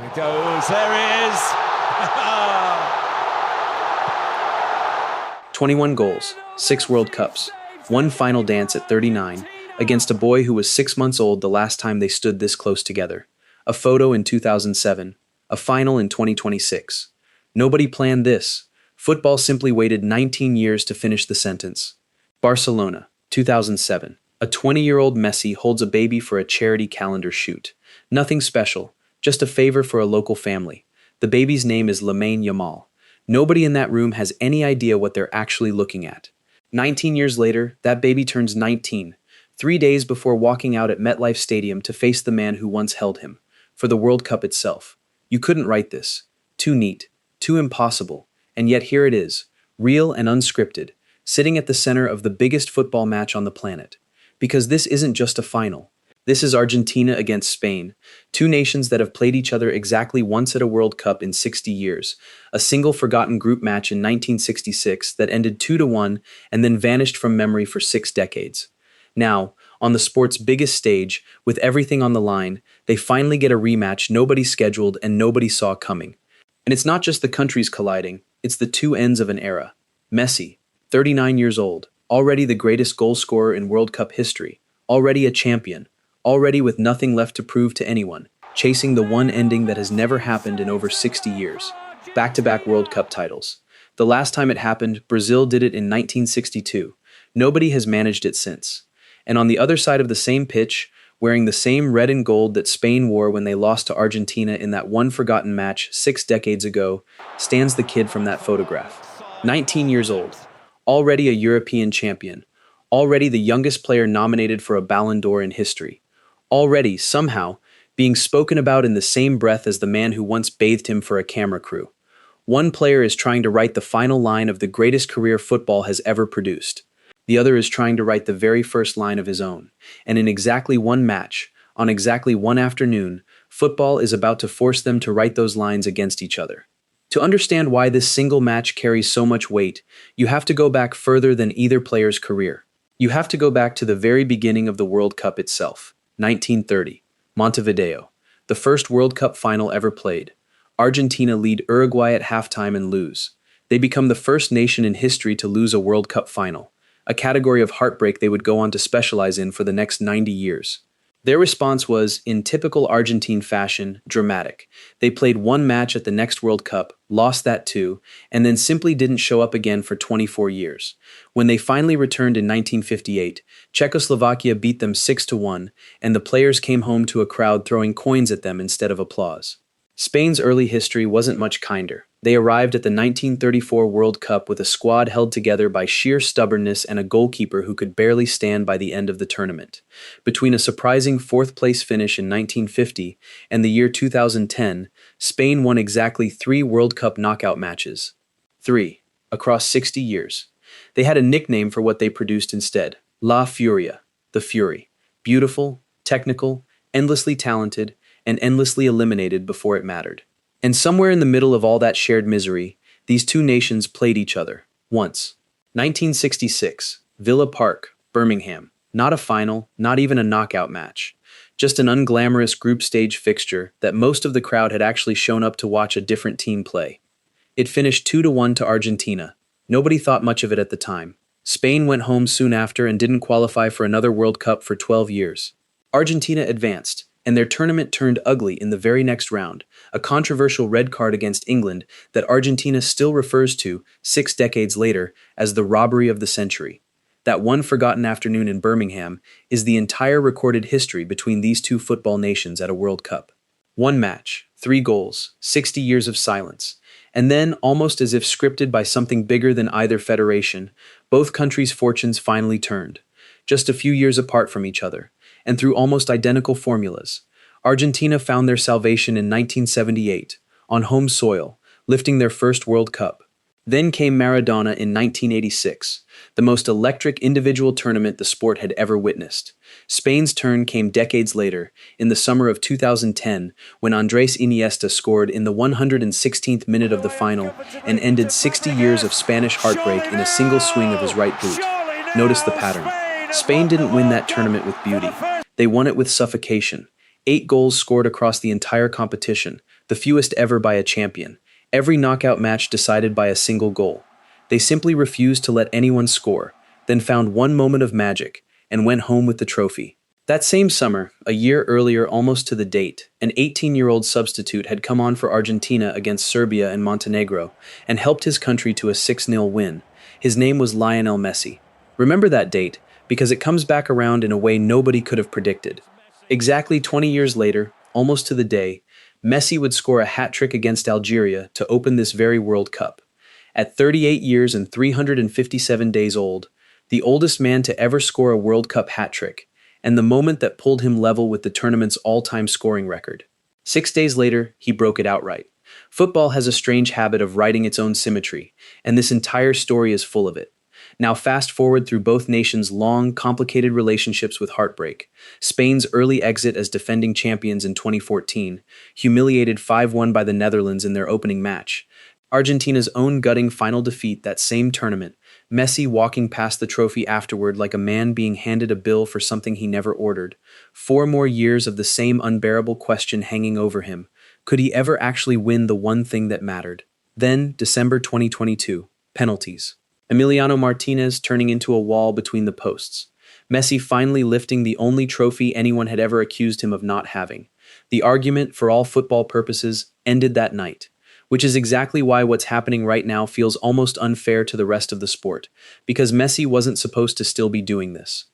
It goes, there it is! 21 goals, 6 World Cups, one final dance at 39, against a boy who was 6 months old the last time they stood this close together. A photo in 2007, a final in 2026. Nobody planned this. Football simply waited 19 years to finish the sentence. Barcelona, 2007. A 20-year-old Messi holds a baby for a charity calendar shoot. Nothing special, just a favor for a local family. The baby's name is Lamine Yamal. Nobody in that room has any idea what they're actually looking at. 19 years later, that baby turns 19, 3 days before walking out at MetLife Stadium to face the man who once held him, for the World Cup itself. You couldn't write this. Too neat, too impossible, and yet here it is, real and unscripted, sitting at the center of the biggest football match on the planet. Because this isn't just a final. This is Argentina against Spain, two nations that have played each other exactly once at a World Cup in 60 years, a single forgotten group match in 1966 that ended 2-1 and then vanished from memory for 6 decades. Now, on the sport's biggest stage, with everything on the line, they finally get a rematch nobody scheduled and nobody saw coming. And it's not just the countries colliding, it's the two ends of an era. Messi, 39 years old, already the greatest goal scorer in World Cup history, already a champion, already with nothing left to prove to anyone, chasing the one ending that has never happened in over 60 years. Back-to-back World Cup titles. The last time it happened, Brazil did it in 1962. Nobody has managed it since. And on the other side of the same pitch, wearing the same red and gold that Spain wore when they lost to Argentina in that one forgotten match 6 decades ago, stands the kid from that photograph. 19 years old, already a European champion, already the youngest player nominated for a Ballon d'Or in history, already, somehow, being spoken about in the same breath as the man who once bathed him for a camera crew. One player is trying to write the final line of the greatest career football has ever produced. The other is trying to write the very first line of his own. And in exactly one match, on exactly one afternoon, football is about to force them to write those lines against each other. To understand why this single match carries so much weight, you have to go back further than either player's career. You have to go back to the very beginning of the World Cup itself, 1930, Montevideo, the first World Cup final ever played. Argentina lead Uruguay at halftime and lose. They become the first nation in history to lose a World Cup final, a category of heartbreak they would go on to specialize in for the next 90 years. Their response was, in typical Argentine fashion, dramatic. They played one match at the next World Cup, lost that too, and then simply didn't show up again for 24 years. When they finally returned in 1958, Czechoslovakia beat them 6-1, and the players came home to a crowd throwing coins at them instead of applause. Spain's early history wasn't much kinder. They arrived at the 1934 World Cup with a squad held together by sheer stubbornness and a goalkeeper who could barely stand by the end of the tournament. Between a surprising fourth-place finish in 1950 and the year 2010, Spain won exactly 3 World Cup knockout matches. 3, across 60 years. They had a nickname for what they produced instead, La Furia, the Fury. Beautiful, technical, endlessly talented, and endlessly eliminated before it mattered. And somewhere in the middle of all that shared misery, these two nations played each other, once. 1966, Villa Park, Birmingham. Not a final, not even a knockout match. Just an unglamorous group stage fixture that most of the crowd had actually shown up to watch a different team play. It finished 2-1 to Argentina. Nobody thought much of it at the time. Spain went home soon after and didn't qualify for another World Cup for 12 years. Argentina advanced, and their tournament turned ugly in the very next round, a controversial red card against England that Argentina still refers to, 6 decades later, as the robbery of the century. That one forgotten afternoon in Birmingham is the entire recorded history between these two football nations at a World Cup. One match, 3 goals, 60 years of silence. And then, almost as if scripted by something bigger than either federation, both countries' fortunes finally turned, just a few years apart from each other, and through almost identical formulas. Argentina found their salvation in 1978, on home soil, lifting their first World Cup. Then came Maradona in 1986, the most electric individual tournament the sport had ever witnessed. Spain's turn came decades later, in the summer of 2010, when Andres Iniesta scored in the 116th minute of the final and ended 60 years of Spanish heartbreak in a single swing of his right boot. Notice the pattern. Spain didn't win that tournament with beauty. They won it with suffocation. 8 goals scored across the entire competition, the fewest ever by a champion. Every knockout match decided by a single goal. They simply refused to let anyone score, then found one moment of magic, and went home with the trophy. That same summer, a year earlier almost to the date, an 18-year-old substitute had come on for Argentina against Serbia and Montenegro, and helped his country to a 6-0 win. His name was Lionel Messi. Remember that date, because it comes back around in a way nobody could have predicted. Exactly 20 years later, almost to the day, Messi would score a hat-trick against Algeria to open this very World Cup. At 38 years and 357 days old, the oldest man to ever score a World Cup hat-trick, and the moment that pulled him level with the tournament's all-time scoring record. 6 days later, he broke it outright. Football has a strange habit of writing its own symmetry, and this entire story is full of it. Now fast forward through both nations' long, complicated relationships with heartbreak. Spain's early exit as defending champions in 2014, humiliated 5-1 by the Netherlands in their opening match. Argentina's own gutting final defeat that same tournament, Messi walking past the trophy afterward like a man being handed a bill for something he never ordered. 4 more years of the same unbearable question hanging over him. Could he ever actually win the one thing that mattered? Then, December 2022, penalties. Emiliano Martinez turning into a wall between the posts. Messi finally lifting the only trophy anyone had ever accused him of not having. The argument, for all football purposes, ended that night. Which is exactly why what's happening right now feels almost unfair to the rest of the sport, because Messi wasn't supposed to still be doing this.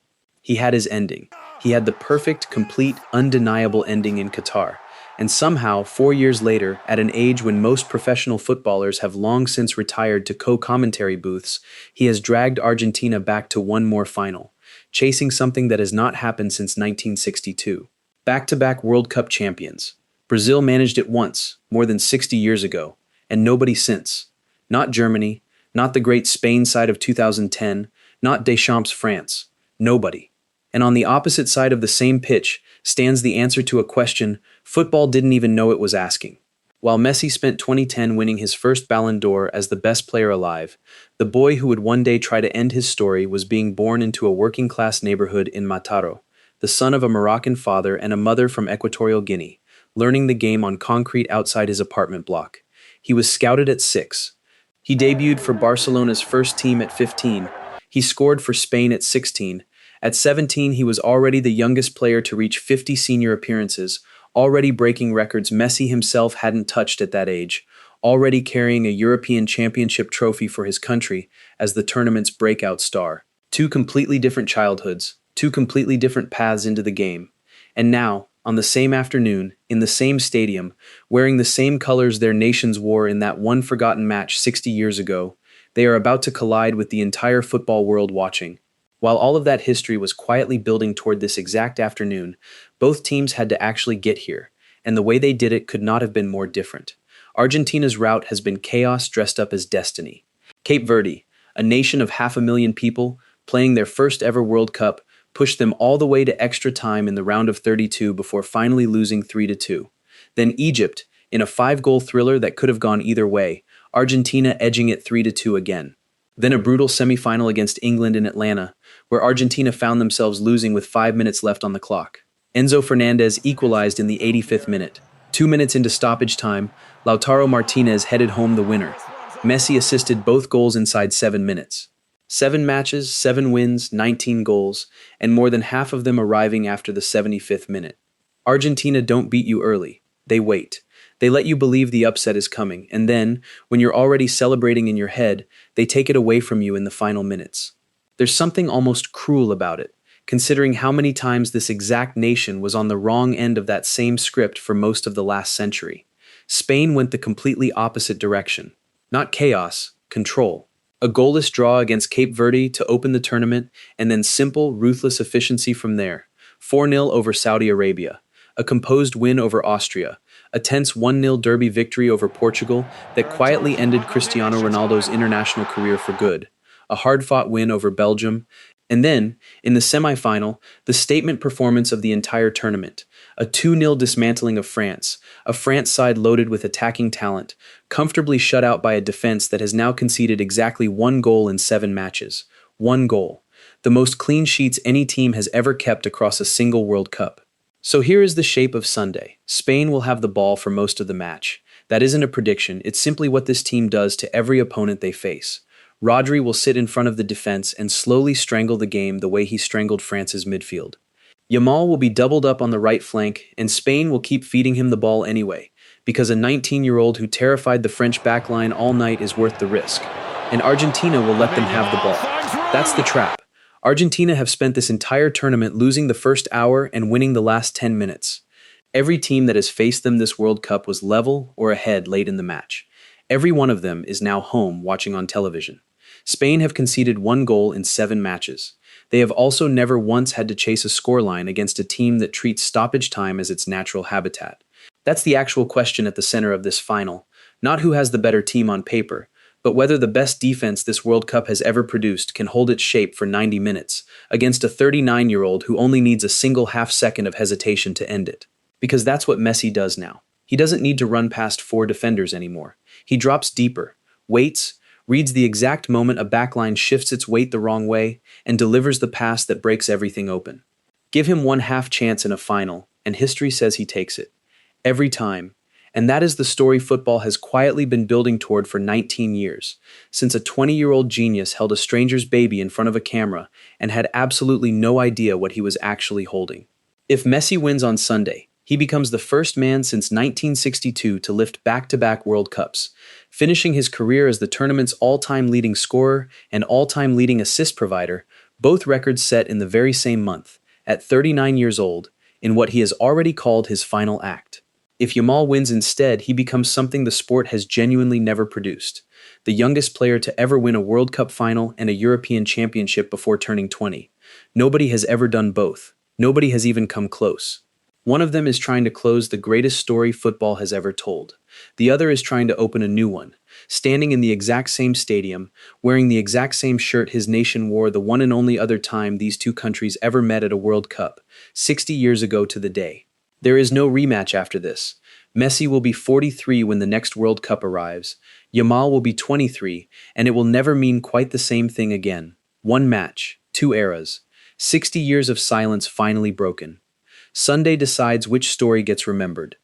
He had his ending. He had the perfect, complete, undeniable ending in Qatar. And somehow, 4 years later, at an age when most professional footballers have long since retired to co-commentary booths, he has dragged Argentina back to one more final, chasing something that has not happened since 1962. Back-to-back World Cup champions. Brazil managed it once, more than 60 years ago, and nobody since. Not Germany, not the great Spain side of 2010, not Deschamps' France. Nobody. And on the opposite side of the same pitch stands the answer to a question football didn't even know it was asking. While Messi spent 2010 winning his first Ballon d'Or as the best player alive, the boy who would one day try to end his story was being born into a working-class neighborhood in Mataro, the son of a Moroccan father and a mother from Equatorial Guinea, learning the game on concrete outside his apartment block. He was scouted at 6. He debuted for Barcelona's first team at 15. He scored for Spain at 16. At 17, he was already the youngest player to reach 50 senior appearances, already breaking records Messi himself hadn't touched at that age, already carrying a European Championship trophy for his country as the tournament's breakout star. 2 completely different childhoods, 2 completely different paths into the game. And now, on the same afternoon, in the same stadium, wearing the same colors their nations wore in that one forgotten match 60 years ago, they are about to collide with the entire football world watching. While all of that history was quietly building toward this exact afternoon, both teams had to actually get here, and the way they did it could not have been more different. Argentina's route has been chaos dressed up as destiny. Cape Verde, a nation of 500,000 people, playing their first ever World Cup, pushed them all the way to extra time in the round of 32 before finally losing 3-2. Then Egypt, in a 5-goal thriller that could have gone either way, Argentina edging it 3-2 again. Then a brutal semifinal against England in Atlanta, where Argentina found themselves losing with 5 minutes left on the clock. Enzo Fernandez equalized in the 85th minute. 2 minutes into stoppage time, Lautaro Martinez headed home the winner. Messi assisted both goals inside 7 minutes. 7 matches, 7 wins, 19 goals, and more than half of them arriving after the 75th minute. Argentina don't beat you early. They wait. They let you believe the upset is coming, and then, when you're already celebrating in your head, they take it away from you in the final minutes. There's something almost cruel about it, considering how many times this exact nation was on the wrong end of that same script for most of the last century. Spain went the completely opposite direction. Not chaos, control. A goalless draw against Cape Verde to open the tournament, and then simple, ruthless efficiency from there. 4-0 over Saudi Arabia. A composed win over Austria. A tense 1-0 derby victory over Portugal that quietly ended Cristiano Ronaldo's international career for good. A hard-fought win over Belgium. And then, in the semi-final, the statement performance of the entire tournament. A 2-0 dismantling of France, a France side loaded with attacking talent, comfortably shut out by a defense that has now conceded exactly 1 goal in 7 matches. 1 goal. The most clean sheets any team has ever kept across a single World Cup. So here is the shape of Sunday. Spain will have the ball for most of the match. That isn't a prediction, it's simply what this team does to every opponent they face. Rodri will sit in front of the defense and slowly strangle the game the way he strangled France's midfield. Yamal will be doubled up on the right flank, and Spain will keep feeding him the ball anyway, because a 19-year-old who terrified the French backline all night is worth the risk. And Argentina will let them have the ball. That's the trap. Argentina have spent this entire tournament losing the first hour and winning the last 10 minutes. Every team that has faced them this World Cup was level or ahead late in the match. Every one of them is now home watching on television. Spain have conceded 1 goal in 7 matches. They have also never once had to chase a scoreline against a team that treats stoppage time as its natural habitat. That's the actual question at the center of this final, not who has the better team on paper, but whether the best defense this World Cup has ever produced can hold its shape for 90 minutes against a 39-year-old who only needs a single half-second of hesitation to end it. Because that's what Messi does now. He doesn't need to run past 4 defenders anymore. He drops deeper, waits, reads the exact moment a backline shifts its weight the wrong way, and delivers the pass that breaks everything open. Give him one half chance in a final, and history says he takes it. Every time. And that is the story football has quietly been building toward for 19 years, since a 20-year-old genius held a stranger's baby in front of a camera and had absolutely no idea what he was actually holding. If Messi wins on Sunday, he becomes the first man since 1962 to lift back-to-back World Cups, finishing his career as the tournament's all-time leading scorer and all-time leading assist provider, both records set in the very same month, at 39 years old, in what he has already called his final act. If Yamal wins instead, he becomes something the sport has genuinely never produced, the youngest player to ever win a World Cup final and a European Championship before turning 20. Nobody has ever done both. Nobody has even come close. One of them is trying to close the greatest story football has ever told. The other is trying to open a new one, standing in the exact same stadium, wearing the exact same shirt his nation wore the one and only other time these two countries ever met at a World Cup, 60 years ago to the day. There is no rematch after this. Messi will be 43 when the next World Cup arrives. Yamal will be 23, and it will never mean quite the same thing again. One match, 2 eras, 60 years of silence finally broken. Sunday decides which story gets remembered.